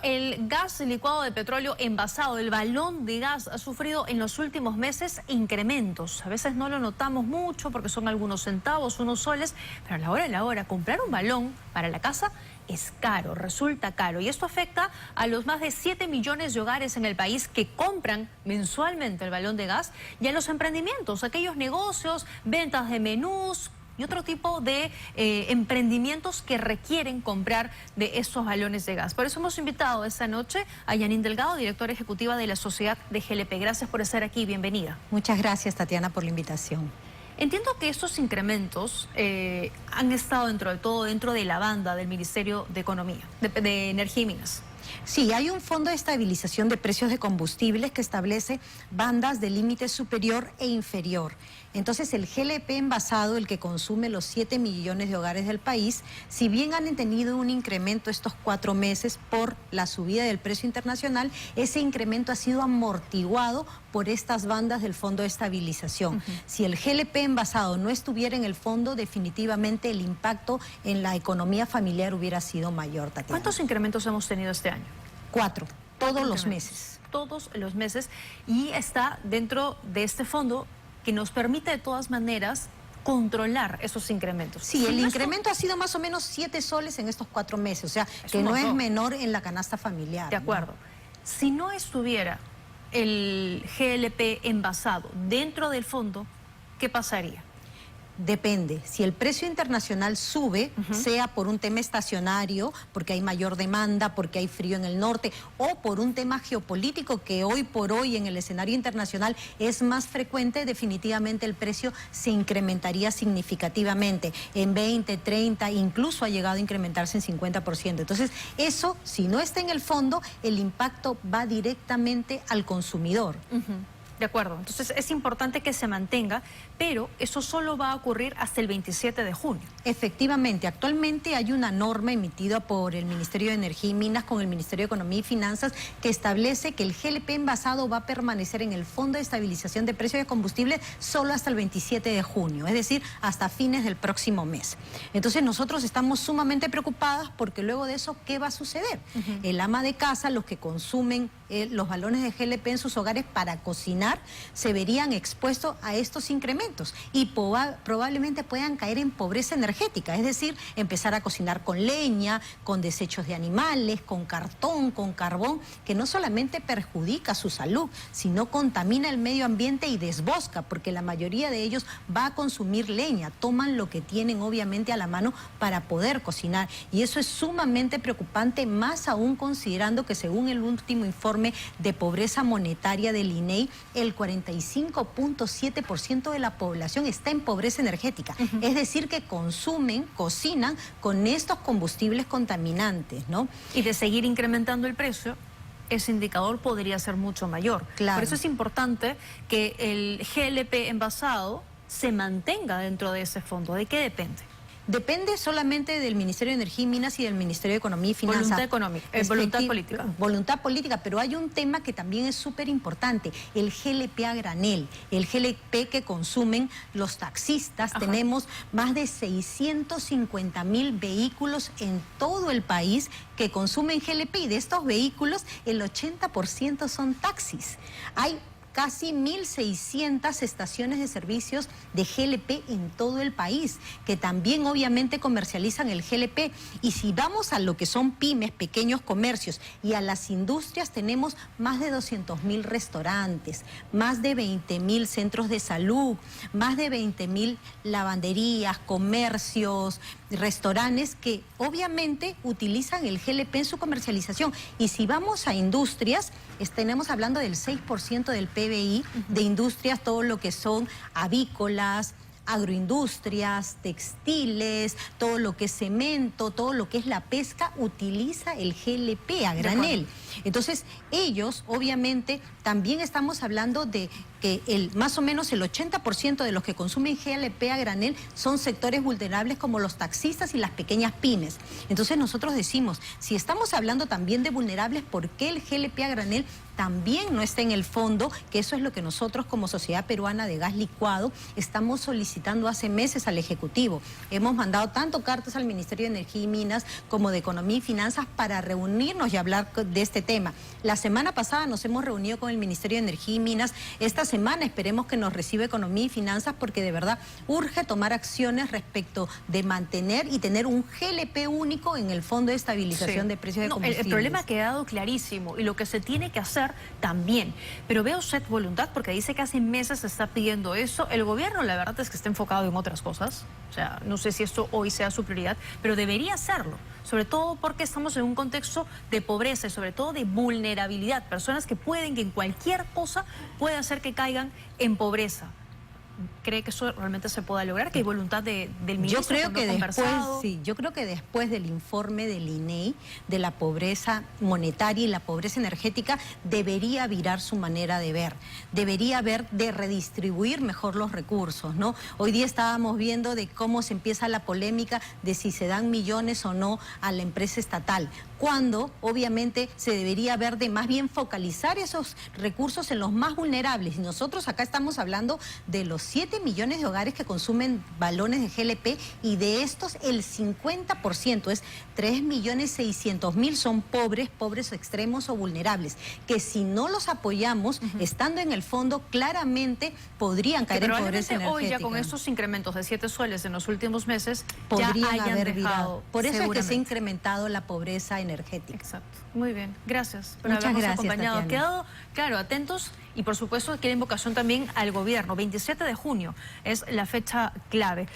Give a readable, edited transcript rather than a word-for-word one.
el gas licuado de petróleo envasado, el balón de gas, ha sufrido en los últimos meses incrementos. A veces no lo notamos mucho porque son algunos centavos, unos soles, pero a la hora, comprar un balón para la casa es caro, resulta caro. Y esto afecta a los más de 7 millones de hogares en el país que compran mensualmente el balón de gas y a los emprendimientos, aquellos negocios, ventas de menús y otro tipo de emprendimientos que requieren comprar de estos balones de gas. Por eso hemos invitado esta noche a Janine Delgado, directora ejecutiva de la Sociedad de GLP. Gracias por estar aquí, bienvenida. Muchas gracias, Tatiana, por la invitación. Entiendo que estos incrementos han estado dentro de la banda del Ministerio de Economía, de Energía y Minas. Sí, hay un fondo de estabilización de precios de combustibles que establece bandas de límite superior e inferior. Entonces, el GLP envasado, el que consume los 7 millones de hogares del país, si bien han tenido un incremento estos 4 meses por la subida del precio internacional, ese incremento ha sido amortiguado por estas bandas del fondo de estabilización. Si el GLP envasado no estuviera en el fondo, definitivamente el impacto en la economía familiar hubiera sido mayor, Tatiana. ¿Cuántos incrementos hemos tenido este año? 4, todos los meses. Todos los meses, y está dentro de este fondo que nos permite de todas maneras controlar esos incrementos. Sí, el incremento ha sido más o menos 7 soles en estos 4 meses, o sea, que no es menor en la canasta familiar. De acuerdo. Si no estuviera el GLP envasado dentro del fondo, ¿qué pasaría? Depende. Si el precio internacional sube, sea por un tema estacionario, porque hay mayor demanda, porque hay frío en el norte, o por un tema geopolítico que hoy por hoy en el escenario internacional es más frecuente, definitivamente el precio se incrementaría significativamente en 20, 30, incluso ha llegado a incrementarse en 50%. Entonces, eso, si no está en el fondo, el impacto va directamente al consumidor. De acuerdo, entonces es importante que se mantenga, pero eso solo va a ocurrir hasta el 27 de junio. Efectivamente, actualmente hay una norma emitida por el Ministerio de Energía y Minas con el Ministerio de Economía y Finanzas que establece que el GLP envasado va a permanecer en el Fondo de Estabilización de Precios de Combustible solo hasta el 27 de junio, es decir, hasta fines del próximo mes. Entonces nosotros estamos sumamente preocupadas porque luego de eso, ¿qué va a suceder? El ama de casa, los que consumen los balones de GLP en sus hogares para cocinar, se verían expuestos a estos incrementos y probablemente puedan caer en pobreza energética, es decir, empezar a cocinar con leña, con desechos de animales, con cartón, con carbón, que no solamente perjudica su salud, sino contamina el medio ambiente y desbosca, porque la mayoría de ellos va a consumir leña, toman lo que tienen obviamente a la mano para poder cocinar, y eso es sumamente preocupante, más aún considerando que según el último informe de pobreza monetaria del INEI, el 45.7% de la población está en pobreza energética. Es decir, que cocinan con estos combustibles contaminantes, ¿no? Y de seguir incrementando el precio, ese indicador podría ser mucho mayor. Claro. Por eso es importante que el GLP envasado se mantenga dentro de ese fondo. ¿De qué depende? Depende solamente del Ministerio de Energía y Minas y del Ministerio de Economía y Finanzas. Voluntad económica, voluntad política. Voluntad política, pero hay un tema que también es súper importante, el GLP a granel, el GLP que consumen los taxistas. Tenemos más de 650,000 vehículos en todo el país que consumen GLP y de estos vehículos el 80% son taxis. Hay casi 1.600 estaciones de servicios de GLP en todo el país, que también obviamente comercializan el GLP. Y si vamos a lo que son pymes, pequeños comercios, y a las industrias, tenemos más de 200,000 restaurantes, más de 20,000 centros de salud, más de 20,000 lavanderías, comercios, restaurantes que obviamente utilizan el GLP en su comercialización. Y si vamos a industrias, tenemos hablando del 6% del PBI de industrias, todo lo que son avícolas, agroindustrias, textiles, todo lo que es cemento, todo lo que es la pesca, utiliza el GLP a granel. Entonces, ellos, obviamente, también estamos hablando de que más o menos el 80% de los que consumen GLP a granel son sectores vulnerables como los taxistas y las pequeñas pymes. Entonces nosotros decimos, si estamos hablando también de vulnerables, ¿por qué el GLP a granel también no está en el fondo? Que eso es lo que nosotros como Sociedad Peruana de Gas Licuado estamos solicitando hace meses al Ejecutivo. Hemos mandado tanto cartas al Ministerio de Energía y Minas como de Economía y Finanzas para reunirnos y hablar de este tema. La semana pasada nos hemos reunido con el Ministerio de Energía y Minas. Esta semana esperemos que nos reciba Economía y Finanzas, porque de verdad urge tomar acciones respecto de mantener y tener un GLP único en el Fondo de Estabilización de Precios de Combustibles. El problema ha quedado clarísimo y lo que se tiene que hacer también. Pero veo usted voluntad, porque dice que hace meses se está pidiendo eso. El gobierno, la verdad es que está enfocado en otras cosas. O sea, no sé si esto hoy sea su prioridad, pero debería hacerlo. Sobre todo porque estamos en un contexto de pobreza y sobre todo de vulnerabilidad. Personas que pueden, que en cualquier cosa puede hacer que caigan en pobreza. ¿Cree que eso realmente se pueda lograr? ¿Que hay voluntad del ministro? Yo creo que después del informe del INEI de la pobreza monetaria y la pobreza energética, debería virar su manera de ver. Debería ver de redistribuir mejor los recursos, ¿no? Hoy día estábamos viendo de cómo se empieza la polémica de si se dan millones o no a la empresa estatal, cuando obviamente se debería ver de más bien focalizar esos recursos en los más vulnerables. Y nosotros acá estamos hablando de los 7 millones de hogares que consumen balones de GLP, y de estos el 50%, es 3.600.000, son pobres extremos o vulnerables, que si no los apoyamos, estando en el fondo, claramente podrían caer en pobreza energética. Hoy ya con estos incrementos de 7 soles en los últimos meses podrían ya haber virado. Por eso es que se ha incrementado la pobreza energética. Exacto. Muy bien. Gracias por Muchas habernos gracias, acompañado. Tatiana. Quedado, claro, atentos, y por supuesto quiero invocación también al gobierno. 27 de junio es la fecha clave.